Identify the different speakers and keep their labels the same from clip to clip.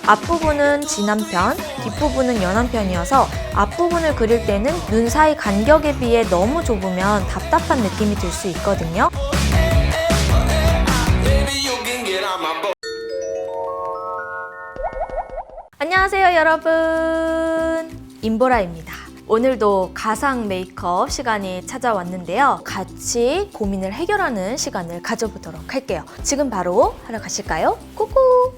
Speaker 1: 앞부분은 진한 편, 뒷부분은 연한 편이어서 앞부분을 그릴 때는 눈 사이 간격에 비해 너무 좁으면 답답한 느낌이 들 수 있거든요. 안녕하세요 여러분, 임보라입니다. 오늘도 가상 메이크업 시간이 찾아왔는데요. 같이 고민을 해결하는 시간을 가져보도록 할게요. 지금 바로 하러 가실까요? 꾸꾸!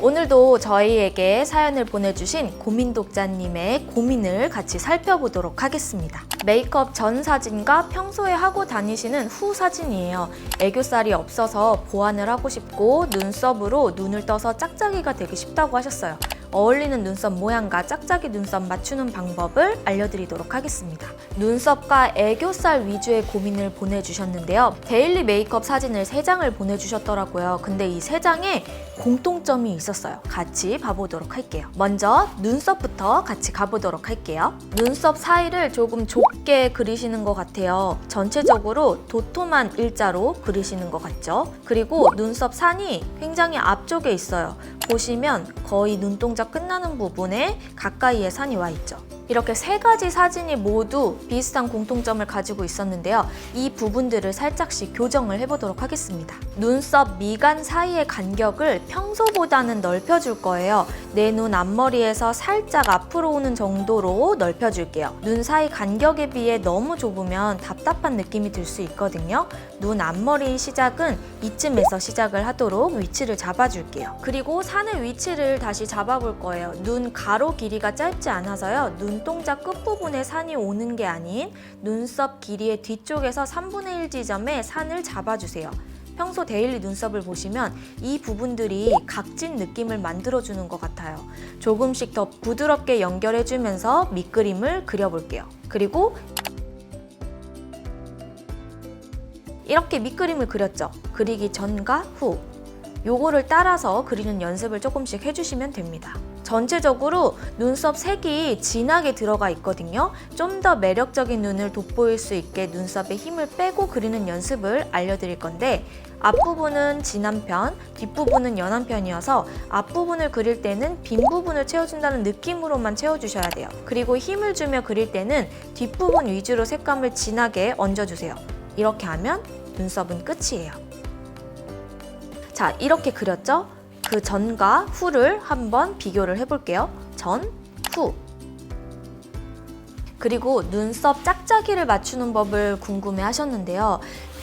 Speaker 1: 오늘도 저희에게 사연을 보내주신 고민독자님의 고민을 같이 살펴보도록 하겠습니다. 메이크업 전 사진과 평소에 하고 다니시는 후 사진이에요. 애교살이 없어서 보완을 하고 싶고 눈썹으로 눈을 떠서 짝짝이가 되기 쉽다고 하셨어요. 어울리는 눈썹 모양과 짝짝이 눈썹 맞추는 방법을 알려드리도록 하겠습니다. 눈썹과 애교살 위주의 고민을 보내주셨는데요. 데일리 메이크업 사진을 3장을 보내주셨더라고요. 근데 이 3장에 공통점이 있었어요. 같이 봐보도록 할게요. 먼저 눈썹부터 같이 가보도록 할게요. 눈썹 사이를 조금 좁게 그리시는 것 같아요. 전체적으로 도톰한 일자로 그리시는 것 같죠? 그리고 눈썹 산이 굉장히 앞쪽에 있어요. 보시면 거의 눈동자 끝나는 부분에 가까이에 산이 와 있죠. 이렇게 3가지 사진이 모두 비슷한 공통점을 가지고 있었는데요. 이 부분들을 살짝씩 교정을 해보도록 하겠습니다. 눈썹 미간 사이의 간격을 평소보다는 넓혀줄 거예요. 내 눈 앞머리에서 살짝 앞으로 오는 정도로 넓혀줄게요. 눈 사이 간격에 비해 너무 좁으면 답답한 느낌이 들 수 있거든요. 눈 앞머리 시작은 이쯤에서 시작을 하도록 위치를 잡아줄게요. 그리고 산의 위치를 다시 잡아볼 거예요. 눈 가로 길이가 짧지 않아서요. 눈동자 끝부분에 산이 오는 게 아닌 눈썹 길이의 뒤쪽에서 3분의 1 지점에 산을 잡아주세요. 평소 데일리 눈썹을 보시면 이 부분들이 각진 느낌을 만들어주는 것 같아요. 조금씩 더 부드럽게 연결해주면서 밑그림을 그려볼게요. 그리고 이렇게 밑그림을 그렸죠? 그리기 전과 후. 요거를 따라서 그리는 연습을 조금씩 해주시면 됩니다. 전체적으로 눈썹 색이 진하게 들어가 있거든요. 좀 더 매력적인 눈을 돋보일 수 있게 눈썹에 힘을 빼고 그리는 연습을 알려드릴 건데, 앞부분은 진한 편, 뒷부분은 연한 편이어서 앞부분을 그릴 때는 빈 부분을 채워준다는 느낌으로만 채워주셔야 돼요. 그리고 힘을 주며 그릴 때는 뒷부분 위주로 색감을 진하게 얹어주세요. 이렇게 하면 눈썹은 끝이에요. 자, 이렇게 그렸죠? 그 전과 후를 한번 비교를 해볼게요. 전, 후. 그리고 눈썹 짝짝이를 맞추는 법을 궁금해 하셨는데요.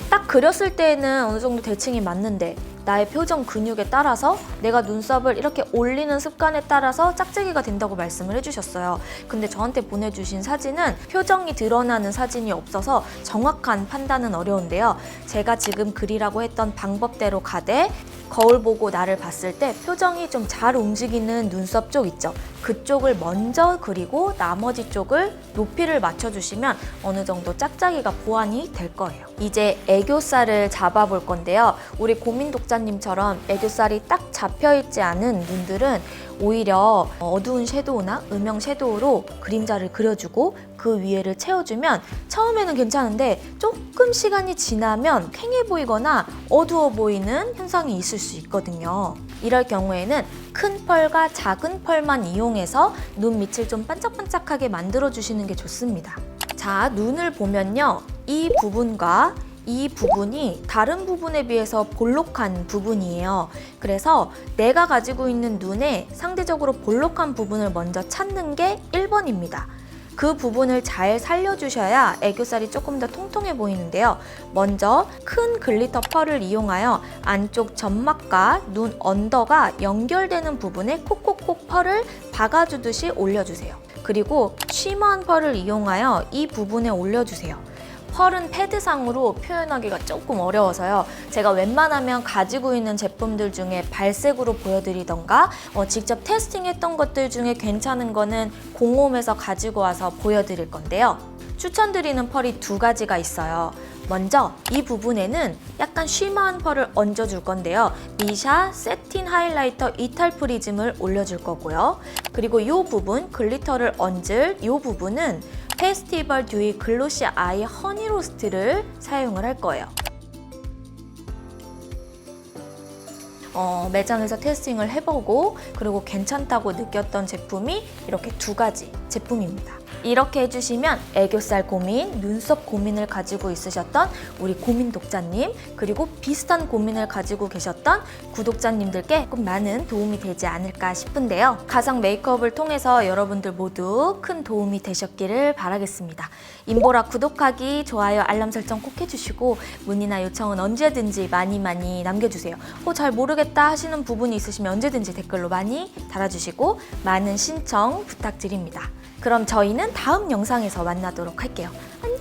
Speaker 1: 딱 그렸을 때는 어느 정도 대칭이 맞는데 나의 표정 근육에 따라서 내가 눈썹을 이렇게 올리는 습관에 따라서 짝짝이가 된다고 말씀을 해주셨어요. 근데 저한테 보내주신 사진은 표정이 드러나는 사진이 없어서 정확한 판단은 어려운데요. 제가 지금 그리라고 했던 방법대로 가되 거울 보고 나를 봤을 때 표정이 좀 잘 움직이는 눈썹 쪽 있죠? 그쪽을 먼저 그리고 나머지 쪽을 높이를 맞춰주시면 어느 정도 짝짝이가 보완이 될 거예요. 이제 애교살을 잡아볼 건데요. 우리 고민 독자님처럼 애교살이 딱 잡혀있지 않은 눈들은 오히려 어두운 섀도우나 음영 섀도우로 그림자를 그려주고 그 위에를 채워주면 처음에는 괜찮은데 조금 시간이 지나면 퀭해 보이거나 어두워 보이는 현상이 있을 수 있거든요. 이럴 경우에는 큰 펄과 작은 펄만 이용해서 눈 밑을 좀 반짝반짝하게 만들어주시는 게 좋습니다. 자, 눈을 보면요. 이 부분과 이 부분이 다른 부분에 비해서 볼록한 부분이에요. 그래서 내가 가지고 있는 눈에 상대적으로 볼록한 부분을 먼저 찾는 게 1번입니다. 그 부분을 잘 살려주셔야 애교살이 조금 더 통통해 보이는데요. 먼저 큰 글리터 펄을 이용하여 안쪽 점막과 눈 언더가 연결되는 부분에 콕콕콕 펄을 박아주듯이 올려주세요. 그리고 쉬머한 펄을 이용하여 이 부분에 올려주세요. 펄은 패드상으로 표현하기가 조금 어려워서요. 제가 웬만하면 가지고 있는 제품들 중에 발색으로 보여드리던가 직접 테스팅했던 것들 중에 괜찮은 거는 공홈에서 가지고 와서 보여드릴 건데요. 추천드리는 펄이 2가지가 있어요. 먼저 이 부분에는 약간 쉬머한 펄을 얹어줄 건데요. 미샤 세틴 하이라이터 이탈 프리즘을 올려줄 거고요. 그리고 이 부분, 글리터를 얹을 이 부분은 페스티벌 듀이 글로시 아이 허니 로스트를 사용을 할 거예요. 매장에서 테스팅을 해보고 그리고 괜찮다고 느꼈던 제품이 이렇게 2가지 제품입니다. 이렇게 해주시면 애교살 고민, 눈썹 고민을 가지고 있으셨던 우리 고민 독자님, 그리고 비슷한 고민을 가지고 계셨던 구독자님들께 조금 많은 도움이 되지 않을까 싶은데요. 가상 메이크업을 통해서 여러분들 모두 큰 도움이 되셨기를 바라겠습니다. 임보라 구독하기, 좋아요, 알람 설정 꼭 해주시고 문의나 요청은 언제든지 많이 남겨주세요. 잘 모르겠다 하시는 부분이 있으시면 언제든지 댓글로 많이 달아주시고 많은 신청 부탁드립니다. 그럼 저희는 다음 영상에서 만나도록 할게요. 안녕!